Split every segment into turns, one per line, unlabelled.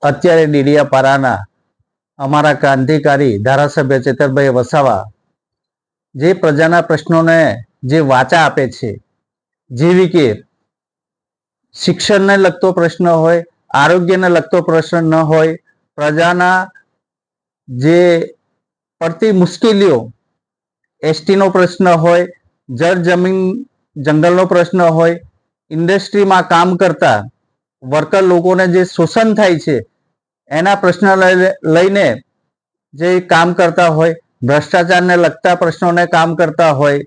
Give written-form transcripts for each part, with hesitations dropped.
અત્યારે ડીડીયાપાડાના અમારા ક્રાંતિકારી ધારાસભ્ય ચેતરભાઈ વસાવા જે પ્રજાના પ્રશ્નોને જે વાચા આપે છે, જેવી કે શિક્ષણને લગતો પ્રશ્ન હોય, આરોગ્યને લગતો પ્રશ્ન ન હોય, પ્રજાના જે પડતી મુશ્કેલીઓ, એસટીનો પ્રશ્ન હોય, જળ જમીન જંગલનો પ્રશ્ન હોય, ઇન્ડસ્ટ્રીમાં કામ કરતા વર્કર લોકોને જે શોષણ થાય છે એના પ્રશ્ન લઈને જે કામ કરતા હોય, ભ્રષ્ટાચારને લગતા પ્રશ્નોને કામ કરતા હોય,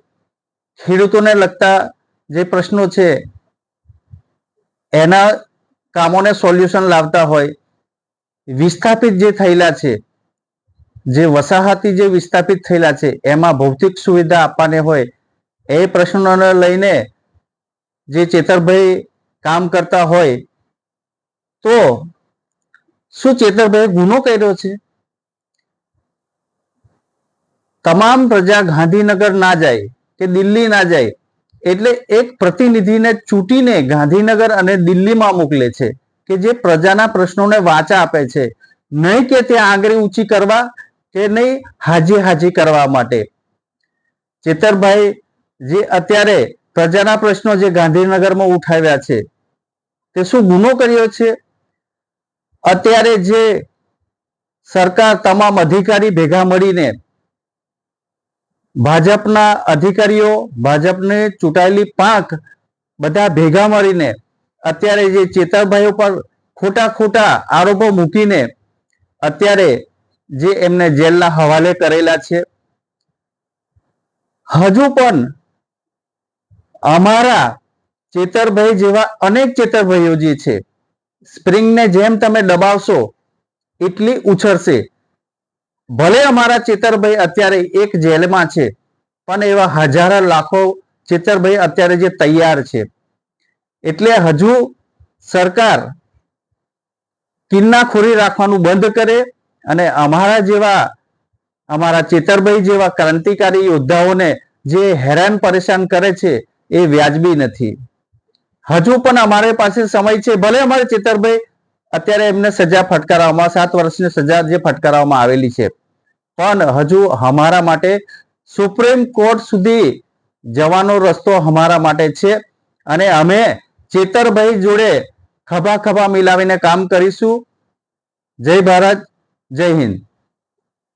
ખેડૂતોને લગતા જે પ્રશ્નો છે એના કામોને સોલ્યુશન લાવતા હોય, વિસ્થાપિત જે થયેલા છે, જે વસાહતી જે વિસ્થાપિત થયેલા છે એમાં ભૌતિક સુવિધા આપવાની હોય, એ પ્રશ્નોને લઈને જે ચેતરભાઈ કામ કરતા હોય, તો શું ચેતરભાઈ ગુનો કર્યો છે? તમામ પ્રજા ગાંધીનગર ના જાય કે દિલ્હી ના જાય, એટલે એક પ્રતિનિધિને ચૂંટીને ગાંધીનગર અને દિલ્હીમાં મોકલે છે કે જે પ્રજાના પ્રશ્નોને વાચા આપે છે, નહીં કે ત્યાં આંગળી ઊંચી કરવા કે નહીં હાજી કરવા માટે. ચેતરભાઈ જે અત્યારે પ્રજાના પ્રશ્નો જે ગાંધીનગરમાં ઉઠાવ્યા છે તે શું ગુનો કર્યો છે? અત્યારે જે સરકાર તમામ અધિકારી ભેગા મળીને, ભાજપના અધિકારીઓ, ભાજપને ચૂંટાયેલી પાંખ બધા ભેગા મળીને અત્યારે જે ચેતરભાઈ ઉપર ખોટા આરોપો મૂકીને અત્યારે જે એમને જેલના હવાલે કરેલા છે. હજુ પણ અમારા ચેતરભાઈ જેવા અનેક ચેતરભાઈઓ જે છે, સ્પ્રિંગને જેમ તમે દબાવશો એટલી ઉછળશે. ભલે અમારા ચેતરભાઈ અત્યારે એક જેલમાં છે, પણ એવા હજારો લાખો ચેતરભાઈ અત્યારે જે તૈયાર છે. એટલે હજુ સરકાર કિન્નાખોરી રાખવાનું બંધ કરે અને અમારા ચેતરભાઈ જેવા ક્રાંતિકારી યોદ્ધાઓને જે હેરાન પરેશાન કરે છે એ વ્યાજબી નથી. હજુ પણ અમારી પાસે સમય છે. ભલે અમારે ચેતરભાઈ અત્યારે એમને સજા ફટકારવામાં 7 વર્ષની સજા જે ફટકારવામાં આવેલી છે, પણ હજુ અમારા માટે સુપ્રીમ કોર્ટ સુધી જવાનો રસ્તો અમારા માટે છે અને અમે ચેતરભાઈ જોડે ખભા મિલાવીને કામ કરીશું. જય ભારત, જય હિન્દ.